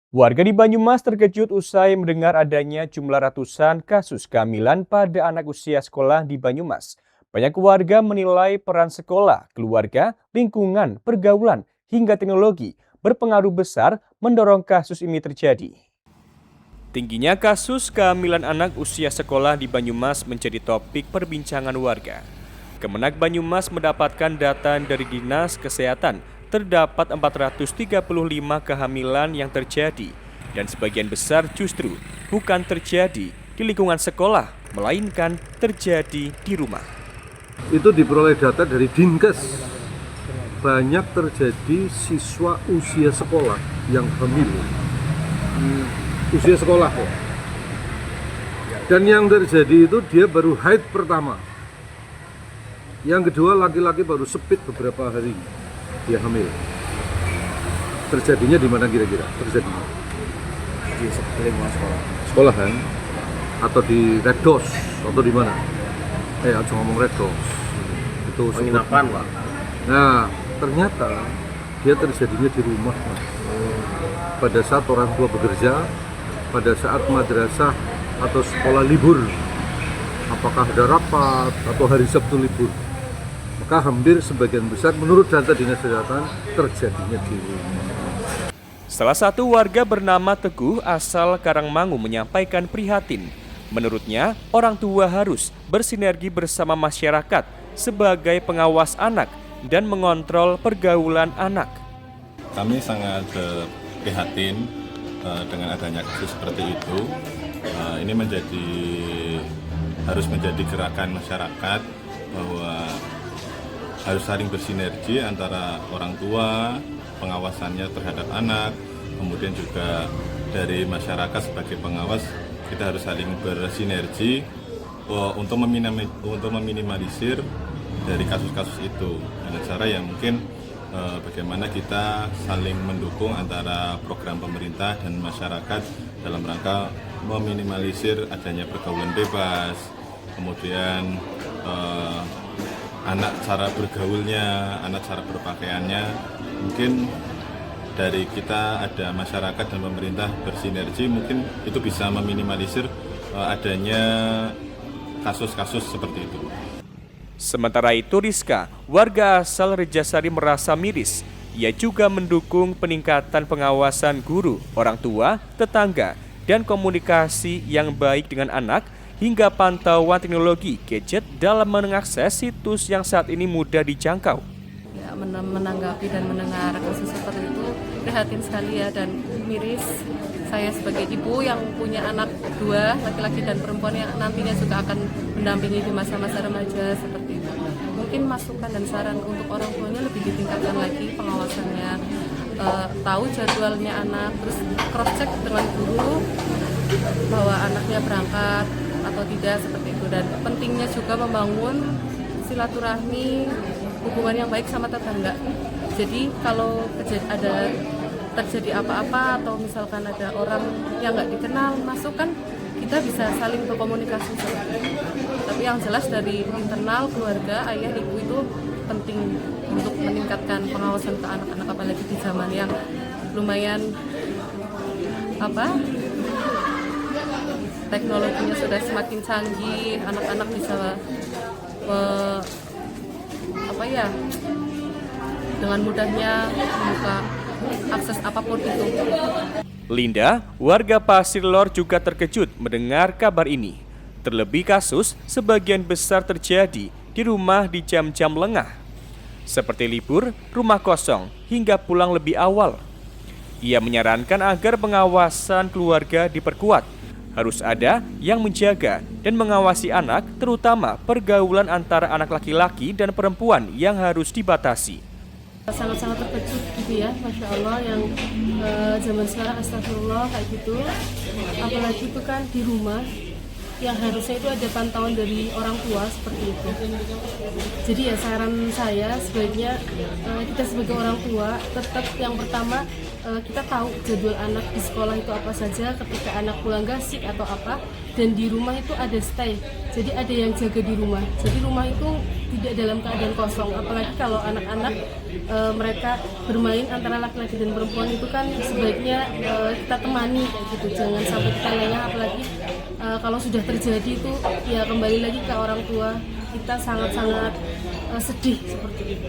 Warga di Banyumas terkejut usai mendengar adanya jumlah ratusan kasus kehamilan pada anak usia sekolah di Banyumas. Banyak warga menilai peran sekolah, keluarga, lingkungan, pergaulan, hingga teknologi berpengaruh besar mendorong kasus ini terjadi. Tingginya kasus kehamilan anak usia sekolah di Banyumas menjadi topik perbincangan warga. Kemenak Banyumas mendapatkan data dari Dinas Kesehatan terdapat 435 kehamilan yang terjadi dan sebagian besar justru bukan terjadi di lingkungan sekolah melainkan terjadi di rumah. Itu diperoleh data dari Dinkes. Banyak terjadi siswa usia sekolah yang hamil. Usia sekolah kok. Dan yang terjadi itu dia baru haid pertama. Yang kedua laki-laki baru sepit beberapa hari dia hamil. Terjadinya di mana kira-kira? Terjadinya Di lingkungan sekolah. sekolah kan? Atau di Red Doors atau di mana? Aku ngomong Red Doors. Itu Penginapan, Pak. Nah, ternyata dia terjadinya di rumah, Mas. Pada saat orang tua bekerja, pada saat madrasah atau sekolah libur, apakah ada rapat atau hari Sabtu libur, maka hampir sebagian besar menurut data Dinas Kesehatan terjadinya di rumah. Salah satu warga bernama Teguh asal Karangmangu menyampaikan prihatin. Menurutnya, orang tua harus bersinergi bersama masyarakat sebagai pengawas anak dan mengontrol pergaulan anak. Kami sangat prihatin dengan adanya kasus seperti itu. Ini harus menjadi gerakan masyarakat bahwa harus saling bersinergi antara orang tua, pengawasannya terhadap anak, kemudian juga dari masyarakat sebagai pengawas kita harus saling bersinergi untuk meminimalisir dari kasus-kasus itu dengan cara yang mungkin bagaimana kita saling mendukung antara program pemerintah dan masyarakat dalam rangka meminimalisir adanya pergaulan bebas, kemudian anak cara bergaulnya, anak cara berpakaiannya. Mungkin dari kita ada masyarakat dan pemerintah bersinergi, mungkin itu bisa meminimalisir adanya kasus-kasus seperti itu. Sementara itu Rizka, warga asal Rejasari merasa miris. Ia juga mendukung peningkatan pengawasan guru, orang tua, tetangga, dan komunikasi yang baik dengan anak hingga pantauan teknologi gadget dalam mengakses situs yang saat ini mudah dijangkau. Ya, menanggapi dan mendengar kasus seperti itu prihatin sekali ya dan miris. Saya sebagai ibu yang punya anak dua, laki-laki dan perempuan yang nantinya juga akan mendampingi di masa-masa remaja seperti itu. Mungkin masukan dan saran untuk orang tuanya lebih ditingkatkan lagi pengawasannya, tahu jadwalnya anak, terus cross check dengan guru bahwa anaknya berangkat atau tidak seperti itu. Dan pentingnya juga membangun silaturahmi, hubungan yang baik sama tetangga. Jadi kalau terjadi apa-apa atau misalkan ada orang yang nggak dikenal masuk kan kita bisa saling berkomunikasi. Tapi yang jelas dari internal keluarga, ayah, ibu itu penting untuk meningkatkan pengawasan ke anak-anak, apalagi di zaman yang lumayan teknologinya sudah semakin canggih, anak-anak bisa dengan mudahnya membuka akses apapun itu. Linda, warga Pasir Lor juga terkejut mendengar kabar ini. Terlebih kasus sebagian besar terjadi di rumah di jam-jam lengah, seperti libur, rumah kosong, hingga pulang lebih awal. Ia menyarankan agar pengawasan keluarga diperkuat. Harus ada yang menjaga dan mengawasi anak, terutama pergaulan antara anak laki-laki dan perempuan yang harus dibatasi. Sangat-sangat terkejut gitu ya, Masya Allah, yang zaman sekarang astagfirullah kayak gitu. Apalagi itu kan di rumah yang harusnya itu ada pantauan dari orang tua seperti itu. Jadi ya saran saya sebaiknya kita sebagai orang tua tetap yang pertama kita tahu jadwal anak di sekolah itu apa saja, ketika anak pulang gasik atau apa, dan di rumah itu ada stay. Jadi ada yang jaga di rumah. Jadi rumah itu tidak dalam keadaan kosong. Apalagi kalau anak-anak mereka bermain antara laki-laki dan perempuan itu kan sebaiknya kita temani kayak gitu, jangan sampai kita lengah. Apalagi kalau sudah terjadi itu ya kembali lagi ke orang tua, kita sangat-sangat sedih seperti itu.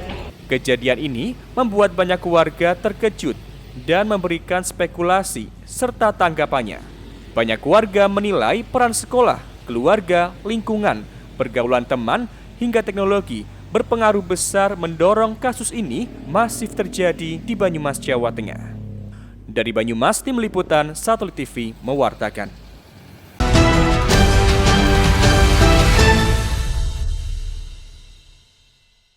Kejadian ini membuat banyak keluarga terkejut dan memberikan spekulasi serta tanggapannya. Banyak keluarga menilai peran sekolah, keluarga, lingkungan, pergaulan teman, hingga teknologi berpengaruh besar mendorong kasus ini masif terjadi di Banyumas, Jawa Tengah. Dari Banyumas, tim liputan Satelit TV mewartakan.